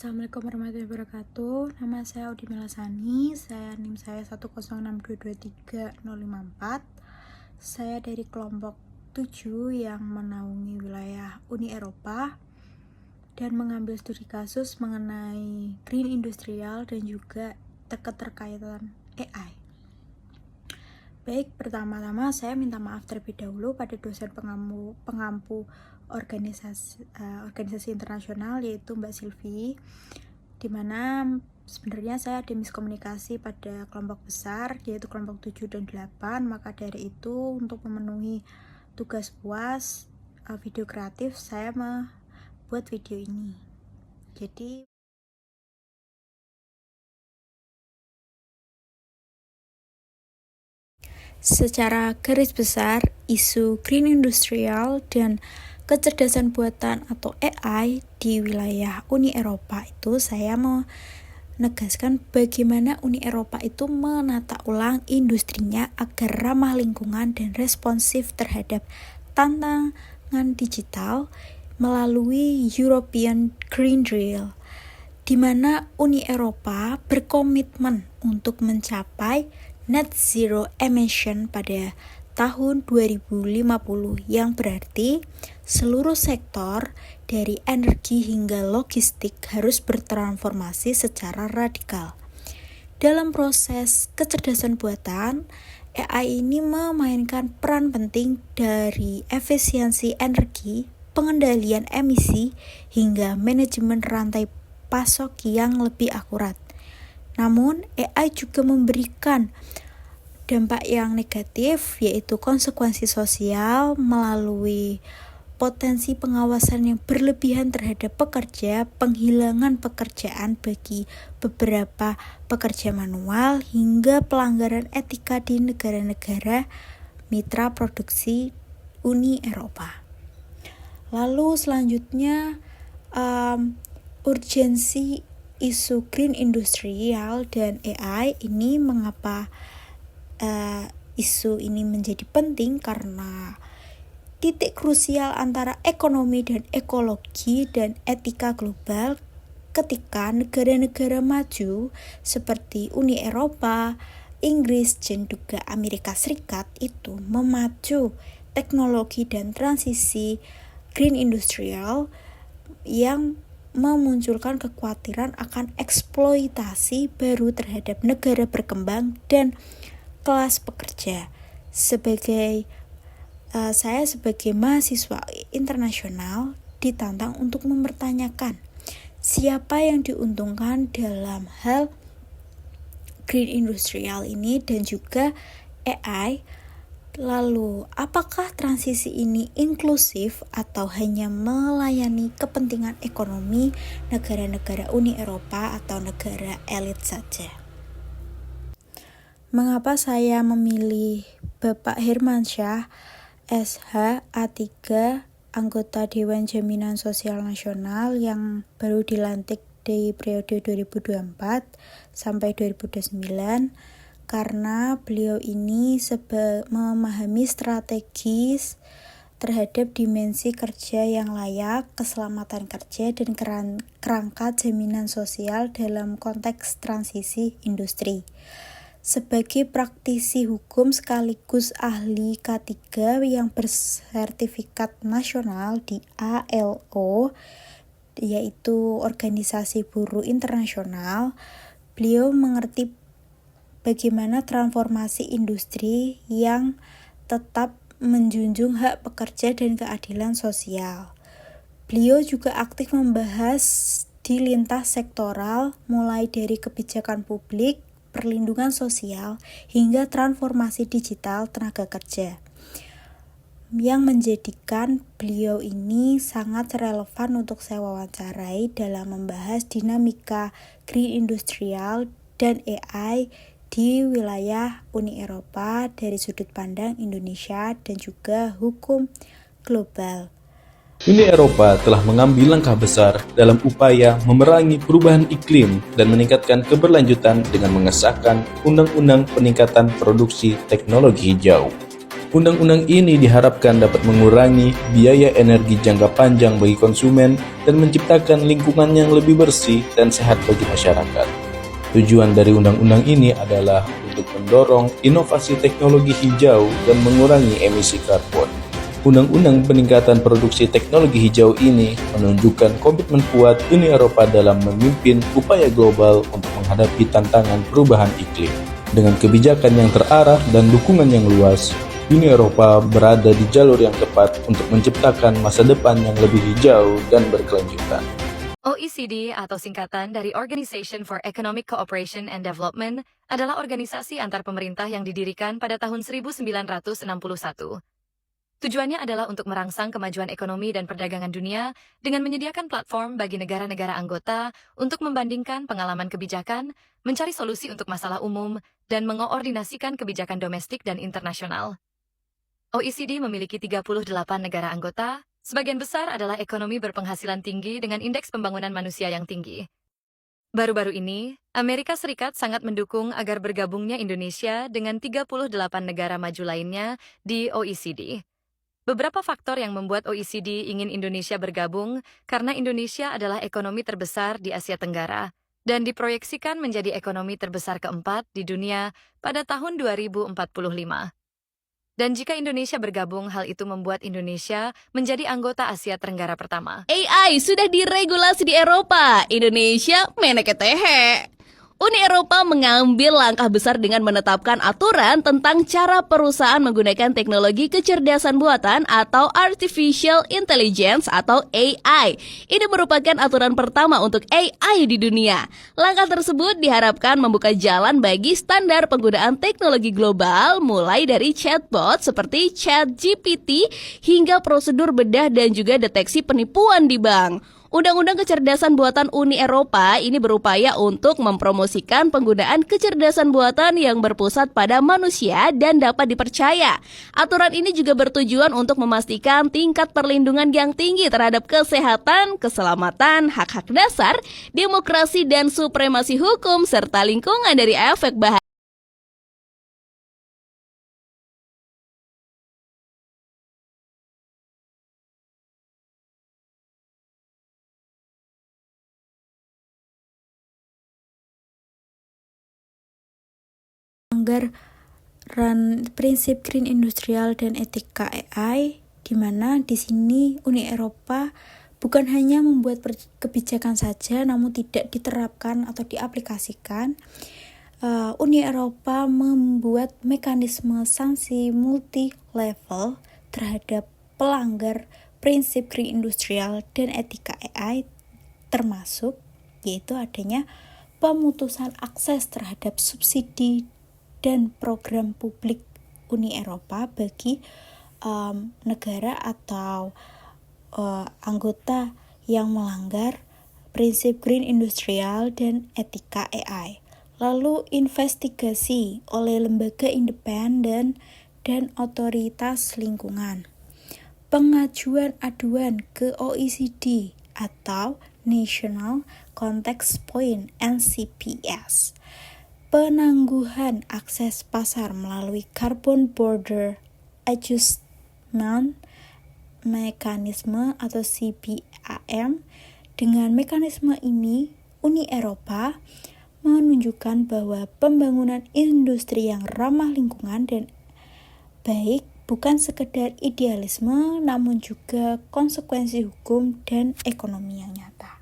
Assalamualaikum warahmatullahi wabarakatuh. Nama saya Audi Melasani. NIM saya 106223054. Saya dari kelompok 7 yang menaungi wilayah Uni Eropa dan mengambil studi kasus mengenai green industrial dan juga keterkaitan AI. Baik, pertama-tama saya minta maaf terlebih dahulu pada dosen pengampu organisasi internasional, yaitu Mbak Silvi, dimana sebenarnya saya ada miskomunikasi pada kelompok besar, yaitu kelompok 7 dan 8. Maka dari itu, untuk memenuhi tugas puas video kreatif, saya membuat video ini. Jadi secara garis besar, isu green industrial dan kecerdasan buatan atau AI di wilayah Uni Eropa itu saya mau menegaskan bagaimana Uni Eropa itu menata ulang industrinya agar ramah lingkungan dan responsif terhadap tantangan digital melalui European Green Deal, di mana Uni Eropa berkomitmen untuk mencapai net zero emission pada tahun 2050, yang berarti seluruh sektor dari energi hingga logistik harus bertransformasi secara radikal. Dalam proses kecerdasan buatan, AI ini memainkan peran penting dari efisiensi energi, pengendalian emisi, hingga manajemen rantai pasok yang lebih akurat. Namun, AI juga memberikan dampak yang negatif, yaitu konsekuensi sosial melalui potensi pengawasan yang berlebihan terhadap pekerja, penghilangan pekerjaan bagi beberapa pekerja manual, hingga pelanggaran etika di negara-negara mitra produksi Uni Eropa. Lalu selanjutnya, urgensi isu green industrial dan AI ini, mengapa isu ini menjadi penting? Karena titik krusial antara ekonomi dan ekologi dan etika global ketika negara-negara maju seperti Uni Eropa, Inggris, dan juga Amerika Serikat itu memacu teknologi dan transisi green industrial yang memunculkan kekhawatiran akan eksploitasi baru terhadap negara berkembang dan kelas pekerja. Saya sebagai mahasiswa internasional ditantang untuk mempertanyakan siapa yang diuntungkan dalam hal green industrial ini dan juga AI. Lalu, apakah transisi ini inklusif atau hanya melayani kepentingan ekonomi negara-negara Uni Eropa atau negara elit saja? Mengapa saya memilih Bapak Hermansyah, SH, A3, anggota Dewan Jaminan Sosial Nasional yang baru dilantik di periode 2024 sampai 2029? Karena beliau ini memahami strategis terhadap dimensi kerja yang layak, keselamatan kerja, dan kerangka jaminan sosial dalam konteks transisi industri. Sebagai praktisi hukum sekaligus ahli K3 yang bersertifikat nasional di ALO, yaitu Organisasi Buruh Internasional, beliau mengerti bagaimana transformasi industri yang tetap menjunjung hak pekerja dan keadilan sosial. Beliau juga aktif membahas di lintas sektoral, mulai dari kebijakan publik, perlindungan sosial, hingga transformasi digital tenaga kerja, yang menjadikan beliau ini sangat relevan untuk saya wawancarai dalam membahas dinamika green industrial dan AI di wilayah Uni Eropa dari sudut pandang Indonesia dan juga hukum global. Uni Eropa telah mengambil langkah besar dalam upaya memerangi perubahan iklim dan meningkatkan keberlanjutan dengan mengesahkan Undang-Undang Peningkatan Produksi Teknologi Hijau. Undang-undang ini diharapkan dapat mengurangi biaya energi jangka panjang bagi konsumen dan menciptakan lingkungan yang lebih bersih dan sehat bagi masyarakat. Tujuan dari undang-undang ini adalah untuk mendorong inovasi teknologi hijau dan mengurangi emisi karbon. Undang-undang peningkatan produksi teknologi hijau ini menunjukkan komitmen kuat Uni Eropa dalam memimpin upaya global untuk menghadapi tantangan perubahan iklim. Dengan kebijakan yang terarah dan dukungan yang luas, Uni Eropa berada di jalur yang tepat untuk menciptakan masa depan yang lebih hijau dan berkelanjutan. OECD atau singkatan dari Organization for Economic Cooperation and Development adalah organisasi antar pemerintah yang didirikan pada tahun 1961. Tujuannya adalah untuk merangsang kemajuan ekonomi dan perdagangan dunia dengan menyediakan platform bagi negara-negara anggota untuk membandingkan pengalaman kebijakan, mencari solusi untuk masalah umum, dan mengoordinasikan kebijakan domestik dan internasional. OECD memiliki 38 negara anggota, sebagian besar adalah ekonomi berpenghasilan tinggi dengan indeks pembangunan manusia yang tinggi. Baru-baru ini, Amerika Serikat sangat mendukung agar bergabungnya Indonesia dengan 38 negara maju lainnya di OECD. Beberapa faktor yang membuat OECD ingin Indonesia bergabung karena Indonesia adalah ekonomi terbesar di Asia Tenggara dan diproyeksikan menjadi ekonomi terbesar keempat di dunia pada tahun 2045. Dan jika Indonesia bergabung, hal itu membuat Indonesia menjadi anggota Asia Tenggara pertama. AI sudah diregulasi di Eropa, Indonesia meneketehe. Uni Eropa mengambil langkah besar dengan menetapkan aturan tentang cara perusahaan menggunakan teknologi kecerdasan buatan atau Artificial Intelligence atau AI. Ini merupakan aturan pertama untuk AI di dunia. Langkah tersebut diharapkan membuka jalan bagi standar penggunaan teknologi global mulai dari chatbot seperti ChatGPT hingga prosedur bedah dan juga deteksi penipuan di bank. Undang-Undang Kecerdasan Buatan Uni Eropa ini berupaya untuk mempromosikan penggunaan kecerdasan buatan yang berpusat pada manusia dan dapat dipercaya. Aturan ini juga bertujuan untuk memastikan tingkat perlindungan yang tinggi terhadap kesehatan, keselamatan, hak-hak dasar, demokrasi dan supremasi hukum serta lingkungan dari efek bahaya. Pelanggaran prinsip Green Industrial dan etika AI, di mana di sini Uni Eropa bukan hanya membuat kebijakan saja, namun tidak diterapkan atau diaplikasikan. Uni Eropa membuat mekanisme sanksi multi-level terhadap pelanggar prinsip Green Industrial dan etika AI, termasuk yaitu adanya pemutusan akses terhadap subsidi dan program publik Uni Eropa bagi negara atau anggota yang melanggar prinsip Green Industrial dan etika AI. Lalu investigasi oleh lembaga independen dan otoritas lingkungan. Pengajuan aduan ke OECD atau National Contact Point (NCPS). Penangguhan akses pasar melalui Carbon Border Adjustment Mechanism atau CBAM. Dengan mekanisme ini, Uni Eropa menunjukkan bahwa pembangunan industri yang ramah lingkungan dan baik bukan sekedar idealisme, namun juga konsekuensi hukum dan ekonomi yang nyata.